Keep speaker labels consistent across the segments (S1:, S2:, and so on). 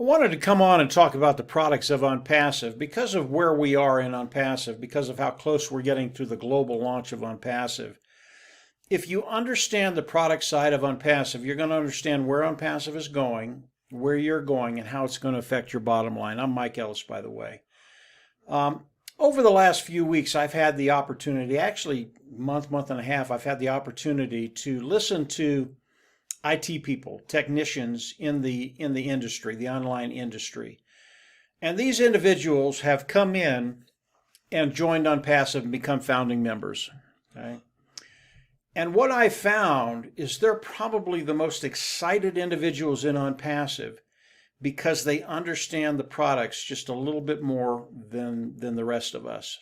S1: wanted to come on and talk about the products of Unpassive because of where we are in Unpassive, because of how close we're getting to the global launch of Unpassive. If you understand the product side of Unpassive, you're going to understand where Unpassive is going, where you're going, and how it's going to affect your bottom line. I'm Mike Ellis, by the way. Over the last few weeks, I've had the opportunity, actually month and a half, I've had the opportunity to listen to IT people, technicians in the industry, the online industry. And these individuals have come in and joined Unpassive and become founding members. Okay? And what I found is they're probably the most excited individuals in Unpassive because they understand the products just a little bit more than the rest of us.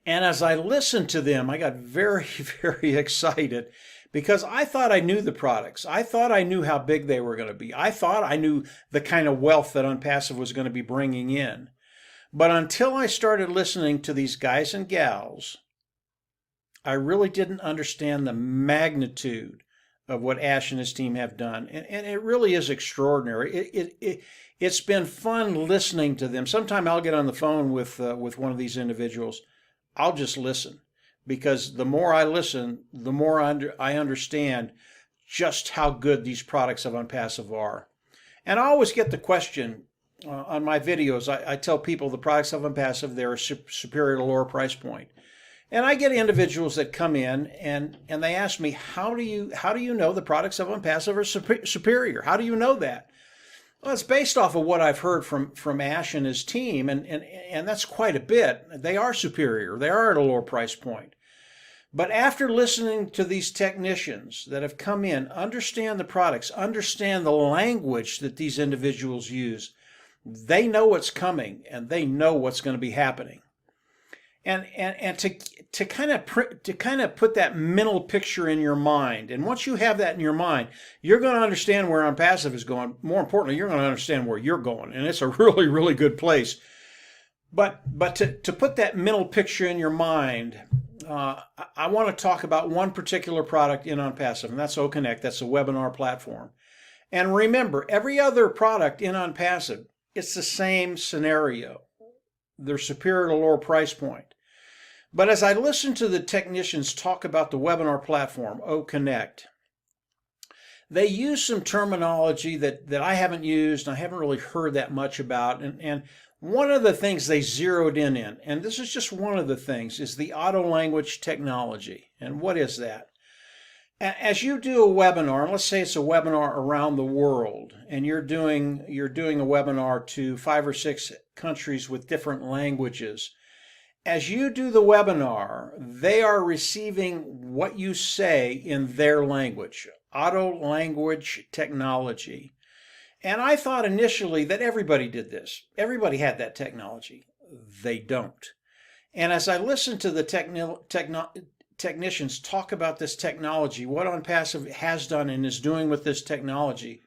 S1: And as I listened to them, I got very, very excited because I thought I knew the products. I thought I knew how big they were going to be. I thought I knew the kind of wealth that Unpassive was going to be bringing in. But until I started listening to these guys and gals, I really didn't understand the magnitude of what Ash and his team have done. And it really is extraordinary. It's been fun listening to them. Sometime I'll get on the phone with one of these individuals. I'll just listen. Because the more I listen, the more I understand just how good these products of Unpassive are. And I always get the question on my videos. I tell people the products of Unpassive, they're superior to lower price point. And I get individuals that come in and they ask me, how do you know the products of Unpassive are superior? How do you know that? Well, it's based off of what I've heard from Ash and his team, and that's quite a bit. They are superior. They are at a lower price point. But after listening to these technicians that have come in, understand the products, understand the language that these individuals use, they know what's coming and they know what's going to be happening. And to kind of put that mental picture in your mind, and once you have that in your mind, you're going to understand where Unpassive is going. More importantly, you're going to understand where you're going, and it's a really, really good place. But to put that mental picture in your mind, I want to talk about one particular product in Unpassive, and that's OConnect. That's a webinar platform. And remember, every other product in Unpassive, it's the same scenario. They're superior to lower price point. But as I listen to the technicians talk about the webinar platform, OConnect, they use some terminology that I haven't used and I haven't really heard that much about. And one of the things they zeroed in, and this is just one of the things, is the auto language technology. And what is that? As you do a webinar, and let's say it's a webinar around the world, and you're doing a webinar to 5 or 6 countries with different languages, as you do the webinar, they are receiving what you say in their language, auto language technology. And I thought initially that everybody did this. Everybody had that technology. They don't. And as I listened to the technicians talk about this technology, what Unpassive has done and is doing with this technology,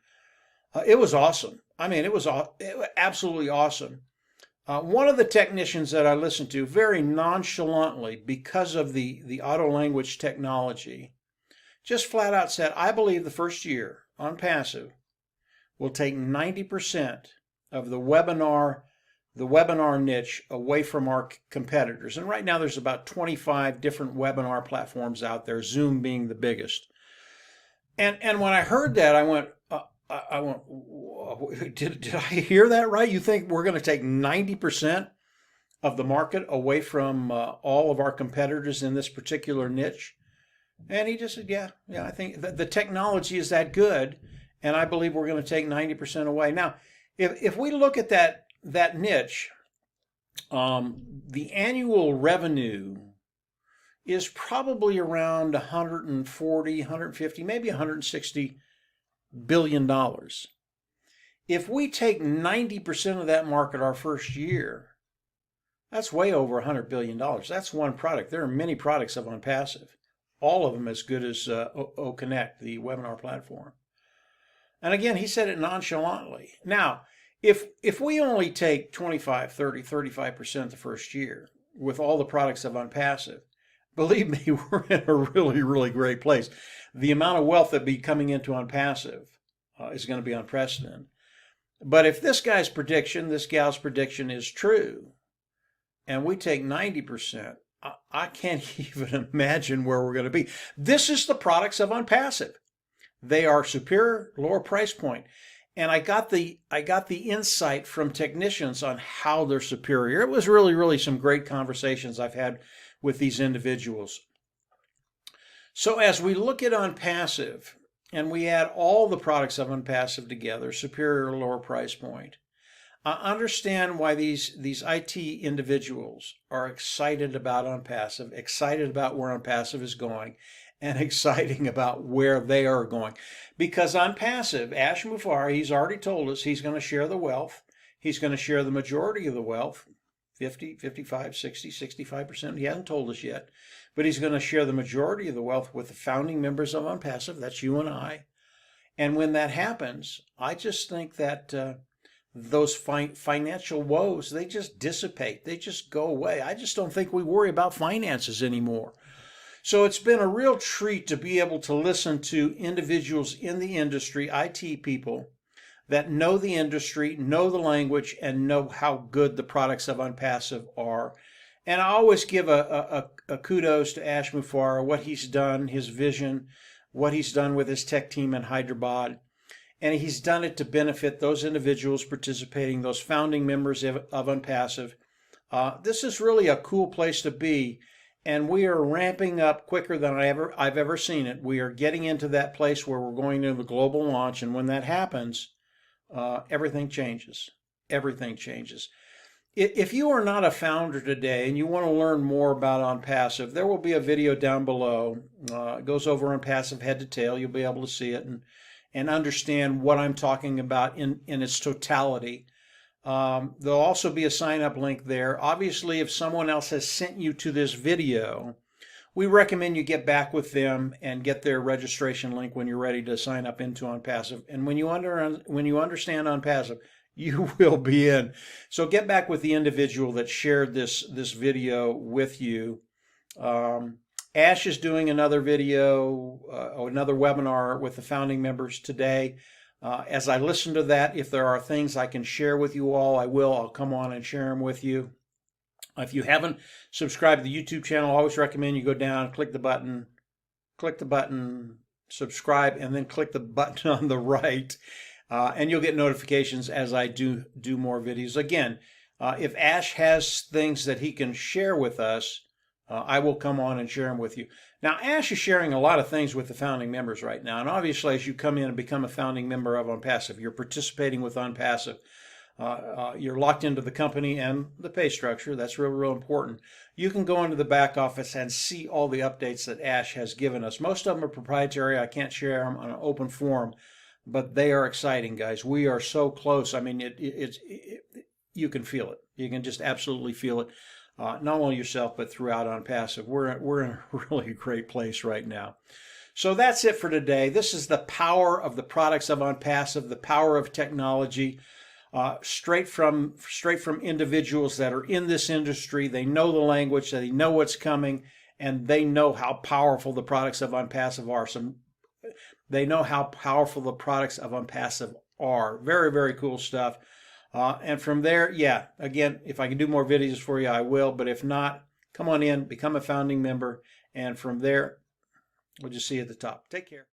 S1: it was awesome. I mean, it was absolutely awesome. One of the technicians that I listened to very nonchalantly, because of the auto language technology, just flat out said, I believe the first year Unpassive will take 90% of the webinar niche away from our competitors. And right now there's about 25 different webinar platforms out there, Zoom being the biggest. And when I heard that, I went, did I hear that right? You think we're going to take 90% of the market away from all of our competitors in this particular niche? And he just said, yeah, I think the technology is that good, and I believe we're going to take 90% away. Now, if we look at that niche, the annual revenue is probably around 140, 150, maybe 160 billion dollars. If we take 90% of that market our first year, that's way over $100 billion. That's one product. There are many products of Unpassive, all of them as good as OConnect, the webinar platform. And again, he said it nonchalantly. Now, if we only take 25, 30, 35% the first year with all the products of Unpassive, believe me, we're in a really, really great place. The amount of wealth that be coming into Unpassive is going to be unprecedented. But if this guy's prediction, this gal's prediction is true, and we take 90%, I can't even imagine where we're going to be. This is the products of OnPassive. They are superior, lower price point. And I got the insight from technicians on how they're superior. It was really some great conversations I've had with these individuals. So as we look at OnPassive and we add all the products of OnPassive together, superior, lower price point, I understand why these IT individuals are excited about OnPassive, excited about where OnPassive is going, and exciting about where they are going. Because OnPassive, Ash Mufareh, he's already told us he's going to share the wealth. He's going to share the majority of the wealth, 50, 55, 60, 65%. He hasn't told us yet. But he's going to share the majority of the wealth with the founding members of OnPassive. That's you and I. And when that happens, I just think that those financial woes, they just dissipate. They just go away. I just don't think we worry about finances anymore. So it's been a real treat to be able to listen to individuals in the industry, IT people, that know the industry, know the language, and know how good the products of OnPassive are. And I always give a kudos to Ash Mufareh, what he's done, his vision, what he's done with his tech team in Hyderabad. And he's done it to benefit those individuals participating, those founding members of OnPassive. This is really a cool place to be. And we are ramping up quicker than I've ever seen it. We are getting into that place where we're going to the global launch. And when that happens, everything changes. Everything changes. If you are not a founder today and you want to learn more about OnPassive, there will be a video down below. It goes over OnPassive head to tail. You'll be able to see it and understand what I'm talking about in its totality. There'll also be a sign-up link there. Obviously, if someone else has sent you to this video, we recommend you get back with them and get their registration link when you're ready to sign up into OnPassive. And when you understand OnPassive, you will be in. So get back with the individual that shared this video with you. Ash is doing another video, another webinar with the founding members today. As I listen to that, if there are things I can share with you all, I will. I'll come on and share them with you. If you haven't subscribed to the YouTube channel, I always recommend you go down, click the button, subscribe, and then click the button on the right. And you'll get notifications as I do more videos. Again, if Ash has things that he can share with us, I will come on and share them with you. Now, Ash is sharing a lot of things with the founding members right now. And obviously, as you come in and become a founding member of OnPassive, you're participating with OnPassive. You're locked into the company and the pay structure. That's real important. You can go into the back office and see all the updates that Ash has given us. Most of them are proprietary. I can't share them on an open forum, but they are exciting, guys. We are so close. I mean, you can feel it. You can just absolutely feel it. Not only yourself, but throughout OnPassive. We're in a really great place right now. So that's it for today. This is the power of the products of OnPassive, the power of technology, straight from individuals that are in this industry. They know the language, they know what's coming, and they know how powerful the products of OnPassive are. They know how powerful the products of OnPassive are. Very cool stuff. And from there, yeah, again, if I can do more videos for you, I will. But if not, come on in, become a founding member. And from there, we'll just see you at the top. Take care.